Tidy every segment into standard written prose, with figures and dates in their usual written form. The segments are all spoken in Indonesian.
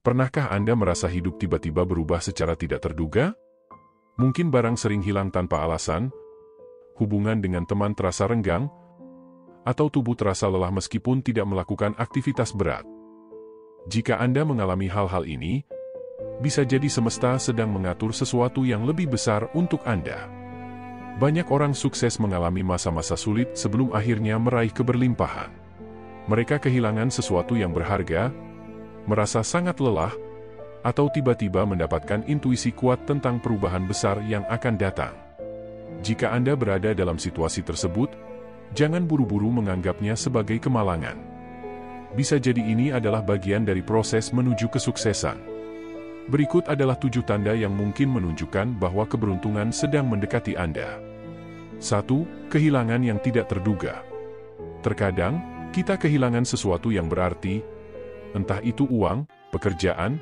Pernahkah Anda merasa hidup tiba-tiba berubah secara tidak terduga? Mungkin barang sering hilang tanpa alasan, hubungan dengan teman terasa renggang, atau tubuh terasa lelah meskipun tidak melakukan aktivitas berat. Jika Anda mengalami hal-hal ini, bisa jadi semesta sedang mengatur sesuatu yang lebih besar untuk Anda. Banyak orang sukses mengalami masa-masa sulit sebelum akhirnya meraih keberlimpahan. Mereka kehilangan sesuatu yang berharga, merasa sangat lelah, atau tiba-tiba mendapatkan intuisi kuat tentang perubahan besar yang akan datang. Jika Anda berada dalam situasi tersebut, jangan buru-buru menganggapnya sebagai kemalangan. Bisa jadi ini adalah bagian dari proses menuju kesuksesan. Berikut adalah 7 tanda yang mungkin menunjukkan bahwa keberuntungan sedang mendekati Anda. 1. Kehilangan yang tidak terduga. Terkadang, kita kehilangan sesuatu yang berarti, entah itu uang, pekerjaan,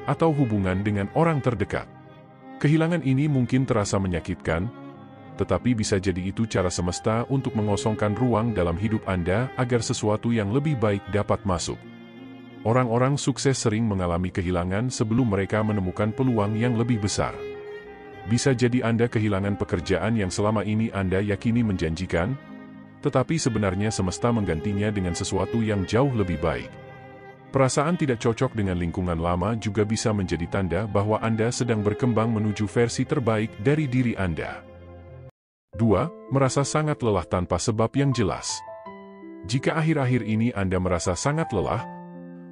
atau hubungan dengan orang terdekat. Kehilangan ini mungkin terasa menyakitkan, tetapi bisa jadi itu cara semesta untuk mengosongkan ruang dalam hidup Anda agar sesuatu yang lebih baik dapat masuk. Orang-orang sukses sering mengalami kehilangan sebelum mereka menemukan peluang yang lebih besar. Bisa jadi Anda kehilangan pekerjaan yang selama ini Anda yakini menjanjikan, tetapi sebenarnya semesta menggantinya dengan sesuatu yang jauh lebih baik. Perasaan tidak cocok dengan lingkungan lama juga bisa menjadi tanda bahwa Anda sedang berkembang menuju versi terbaik dari diri Anda. 2. Merasa sangat lelah tanpa sebab yang jelas. Jika akhir-akhir ini Anda merasa sangat lelah,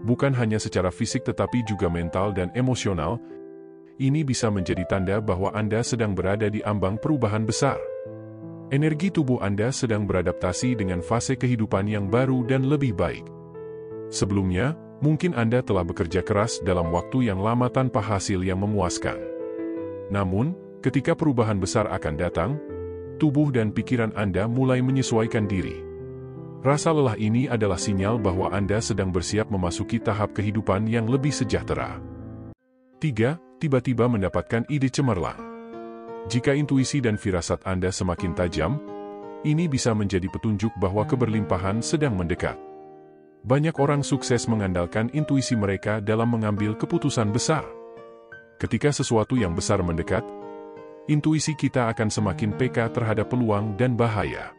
bukan hanya secara fisik tetapi juga mental dan emosional, ini bisa menjadi tanda bahwa Anda sedang berada di ambang perubahan besar. Energi tubuh Anda sedang beradaptasi dengan fase kehidupan yang baru dan lebih baik. Sebelumnya, mungkin Anda telah bekerja keras dalam waktu yang lama tanpa hasil yang memuaskan. Namun, ketika perubahan besar akan datang, tubuh dan pikiran Anda mulai menyesuaikan diri. Rasa lelah ini adalah sinyal bahwa Anda sedang bersiap memasuki tahap kehidupan yang lebih sejahtera. 3. Tiba-tiba mendapatkan ide cemerlang. Jika intuisi dan firasat Anda semakin tajam, ini bisa menjadi petunjuk bahwa keberlimpahan sedang mendekat. Banyak orang sukses mengandalkan intuisi mereka dalam mengambil keputusan besar. Ketika sesuatu yang besar mendekat, intuisi kita akan semakin peka terhadap peluang dan bahaya.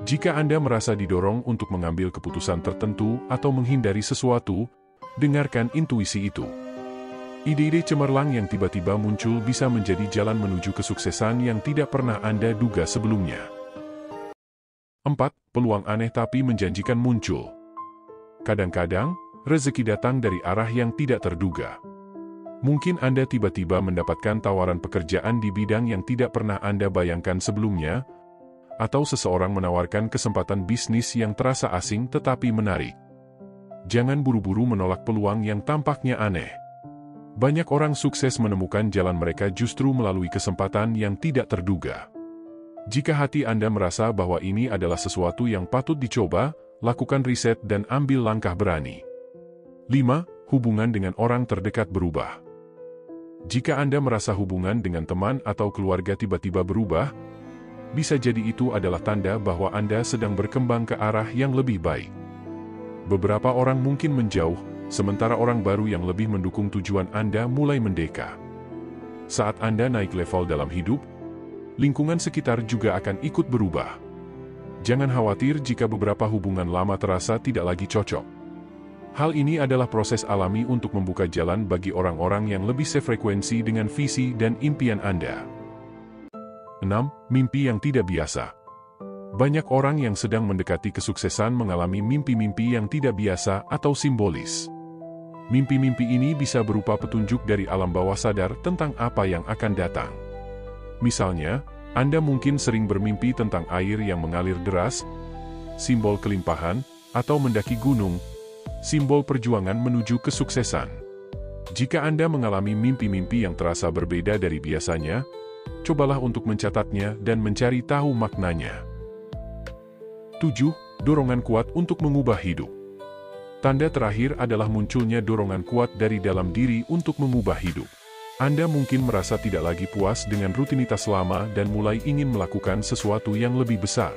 Jika Anda merasa didorong untuk mengambil keputusan tertentu atau menghindari sesuatu, dengarkan intuisi itu. Ide-ide cemerlang yang tiba-tiba muncul bisa menjadi jalan menuju kesuksesan yang tidak pernah Anda duga sebelumnya. 4. Peluang aneh tapi menjanjikan muncul. Kadang-kadang, rezeki datang dari arah yang tidak terduga. Mungkin Anda tiba-tiba mendapatkan tawaran pekerjaan di bidang yang tidak pernah Anda bayangkan sebelumnya, atau seseorang menawarkan kesempatan bisnis yang terasa asing tetapi menarik. Jangan buru-buru menolak peluang yang tampaknya aneh. Banyak orang sukses menemukan jalan mereka justru melalui kesempatan yang tidak terduga. Jika hati Anda merasa bahwa ini adalah sesuatu yang patut dicoba, lakukan riset dan ambil langkah berani. 5. Hubungan dengan orang terdekat berubah. Jika Anda merasa hubungan dengan teman atau keluarga tiba-tiba berubah, bisa jadi itu adalah tanda bahwa Anda sedang berkembang ke arah yang lebih baik. Beberapa orang mungkin menjauh, sementara orang baru yang lebih mendukung tujuan Anda mulai mendeka. Saat Anda naik level dalam hidup, lingkungan sekitar juga akan ikut berubah. Jangan khawatir jika beberapa hubungan lama terasa tidak lagi cocok. Hal ini adalah proses alami untuk membuka jalan bagi orang-orang yang lebih sefrekuensi dengan visi dan impian Anda. 6. Mimpi yang tidak biasa. Banyak orang yang sedang mendekati kesuksesan mengalami mimpi-mimpi yang tidak biasa atau simbolis. Mimpi-mimpi ini bisa berupa petunjuk dari alam bawah sadar tentang apa yang akan datang. Misalnya, Anda mungkin sering bermimpi tentang air yang mengalir deras, simbol kelimpahan, atau mendaki gunung, simbol perjuangan menuju kesuksesan. Jika Anda mengalami mimpi-mimpi yang terasa berbeda dari biasanya, cobalah untuk mencatatnya dan mencari tahu maknanya. 7. Dorongan kuat untuk mengubah hidup. Tanda terakhir adalah munculnya dorongan kuat dari dalam diri untuk mengubah hidup. Anda mungkin merasa tidak lagi puas dengan rutinitas lama dan mulai ingin melakukan sesuatu yang lebih besar.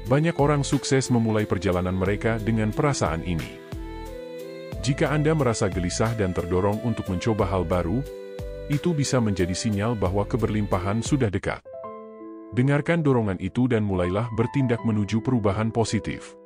Banyak orang sukses memulai perjalanan mereka dengan perasaan ini. Jika Anda merasa gelisah dan terdorong untuk mencoba hal baru, itu bisa menjadi sinyal bahwa keberlimpahan sudah dekat. Dengarkan dorongan itu dan mulailah bertindak menuju perubahan positif.